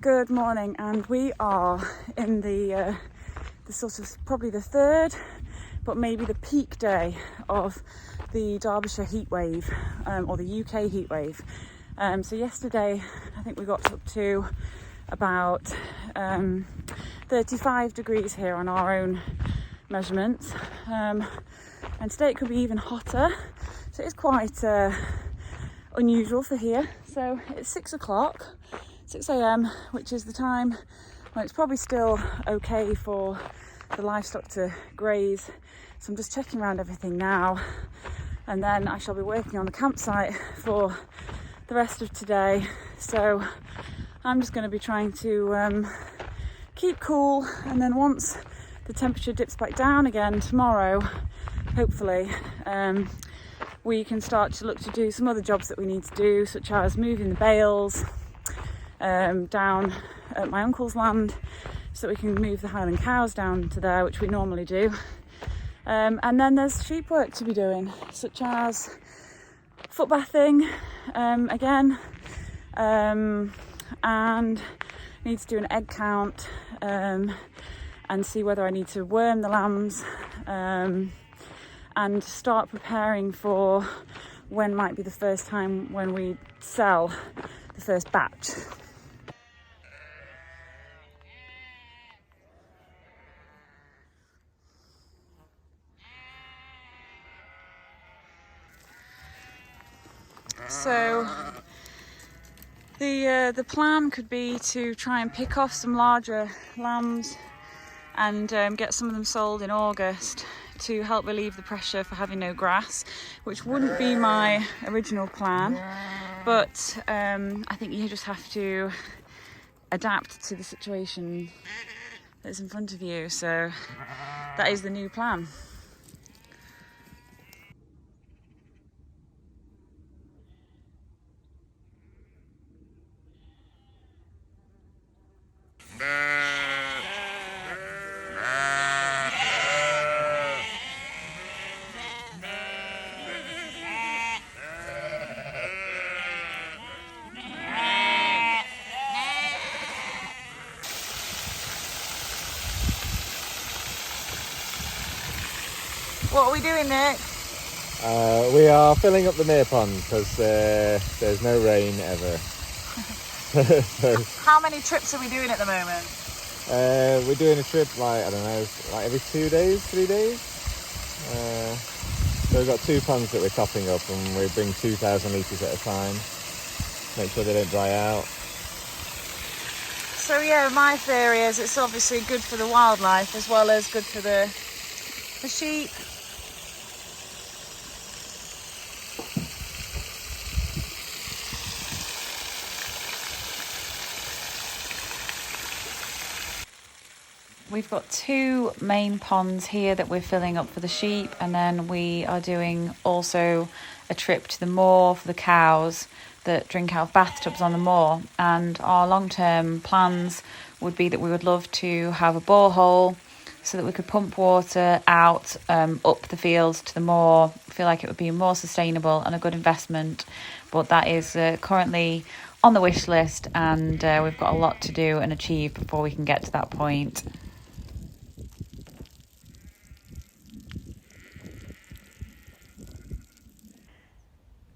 Good morning, and we are in the sort of probably the third, but maybe the peak day of the Derbyshire heatwave, or the UK heatwave. So yesterday, I think we got up to about 35 degrees here on our own measurements, and today it could be even hotter. So it's quite unusual for here. So it's 6 a.m, which is the time when it's probably still okay for the livestock to graze. So I'm just checking around everything now, and then I shall be working on the campsite for the rest of today. So I'm just going to be trying to keep cool, and then once the temperature dips back down again tomorrow, hopefully we can start to look to do some other jobs that we need to do, such as moving the bales down at my uncle's land, so that we can move the Highland cows down to there, which we normally do. And then there's sheep work to be doing, such as foot bathing again, and need to do an egg count and see whether I need to worm the lambs, and start preparing for when might be the first time when we sell the first batch. So the plan could be to try and pick off some larger lambs and get some of them sold in August to help relieve the pressure for having no grass, which wouldn't be my original plan, but I think you just have to adapt to the situation that's in front of you. So that is the new plan. What are we doing, Nick? We are filling up the mere pond because there's no rain ever. So, how many trips are we doing at the moment? We're doing a trip like every 2 days, 3 days. So we've got 2 ponds that we're topping up, and we bring 2,000 litres at a time. Make sure they don't dry out. So yeah, my theory is it's obviously good for the wildlife as well as good for the sheep. We've got 2 main ponds here that we're filling up for the sheep, and then we are doing also a trip to the moor for the cows that drink out of bathtubs on the moor. And our long-term plans would be that we would love to have a borehole so that we could pump water out up the fields to the moor. I feel like it would be more sustainable and a good investment, but that is currently on the wish list, and we've got a lot to do and achieve before we can get to that point.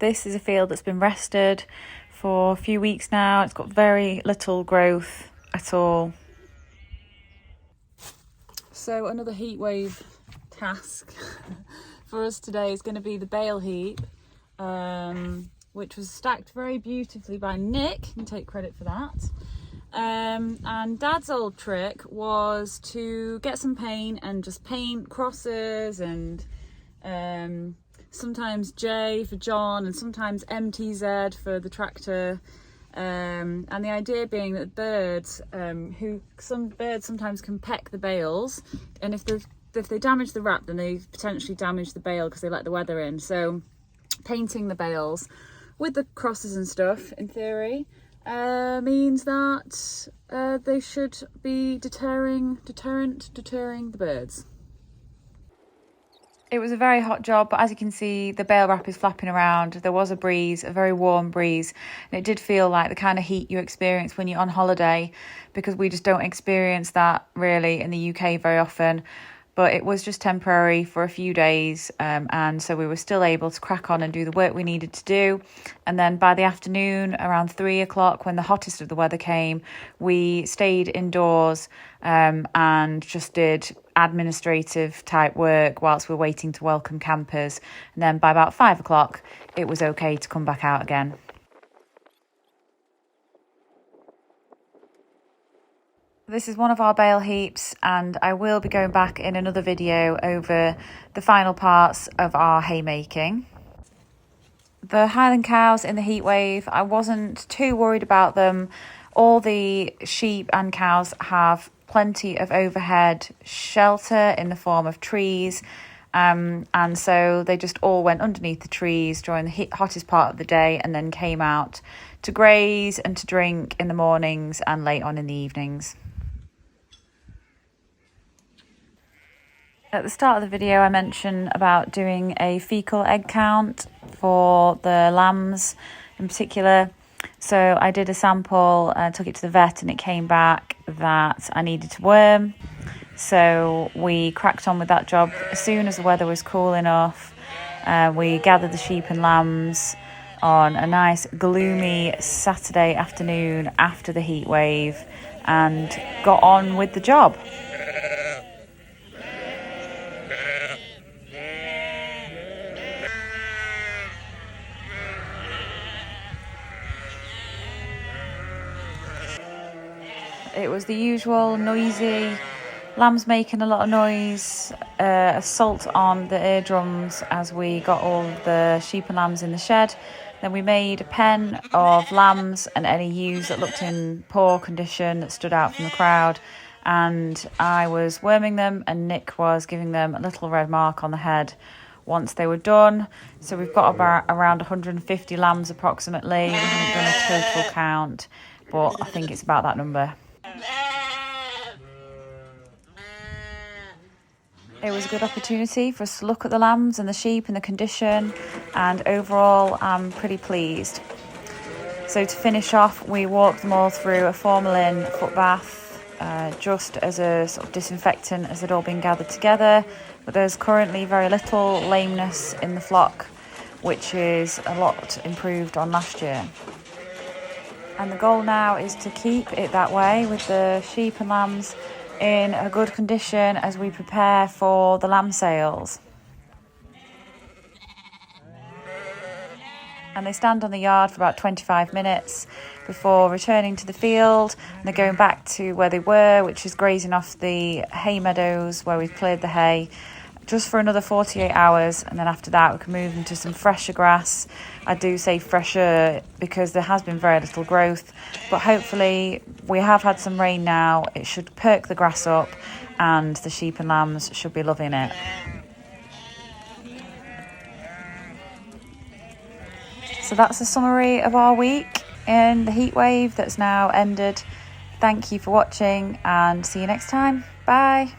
This is a field that's been rested for a few weeks now. It's got very little growth at all. So another heatwave task for us today is going to be the bale heap, which was stacked very beautifully by Nick. You can take credit for that. And Dad's old trick was to get some paint and just paint crosses and sometimes J for John and sometimes MTZ for the tractor, and the idea being that birds, some birds sometimes can peck the bales, and if they damage the wrap, then they potentially damage the bale because they let the weather in. So painting the bales with the crosses and stuff, in theory, means that they should be deterring the birds. It was a very hot job, but as you can see, the bale wrap is flapping around. There was a breeze, a very warm breeze, and it did feel like the kind of heat you experience when you're on holiday, because we just don't experience that really in the UK very often. But it was just temporary for a few days, and so we were still able to crack on and do the work we needed to do. And then by the afternoon, around 3 o'clock, when the hottest of the weather came, we stayed indoors and just did administrative type work whilst we're waiting to welcome campers. And then by about 5 o'clock, it was okay to come back out again. This is one of our bale heaps, and I will be going back in another video over the final parts of our haymaking. The Highland cows in the heatwave, I wasn't too worried about them. All the sheep and cows have plenty of overhead shelter in the form of trees, and so they just all went underneath the trees during the hottest part of the day and then came out to graze and to drink in the mornings and late on in the evenings. At the start of the video, I mentioned about doing a fecal egg count for the lambs in particular. So I did a sample and took it to the vet, and it came back that I needed to worm. So we cracked on with that job as soon as the weather was cool enough. We gathered the sheep and lambs on a nice gloomy Saturday afternoon after the heat wave and got on with the job. It was the usual noisy, lambs making a lot of noise, assault on the eardrums as we got all the sheep and lambs in the shed. Then we made a pen of lambs and any ewes that looked in poor condition that stood out from the crowd. And I was worming them, and Nick was giving them a little red mark on the head once they were done. So we've got about around 150 lambs approximately. We haven't done a total count, but I think it's about that number. It was a good opportunity for us to look at the lambs and the sheep and the condition, and overall I'm pretty pleased. So to finish off, we walked them all through a formalin foot bath, just as a sort of disinfectant as they'd all been gathered together. But there's currently very little lameness in the flock, which is a lot improved on last year. And the goal now is to keep it that way with the sheep and lambs in a good condition as we prepare for the lamb sales. And they stand on the yard for about 25 minutes before returning to the field, and they're going back to where they were, which is grazing off the hay meadows where we've cleared the hay, just for another 48 hours, and then after that we can move into some fresher grass. I do say fresher because there has been very little growth, but hopefully we have had some rain now. It should perk the grass up and the sheep and lambs should be loving it. So that's a summary of our week in the heat wave that's now ended. Thank you for watching, and see you next time. Bye.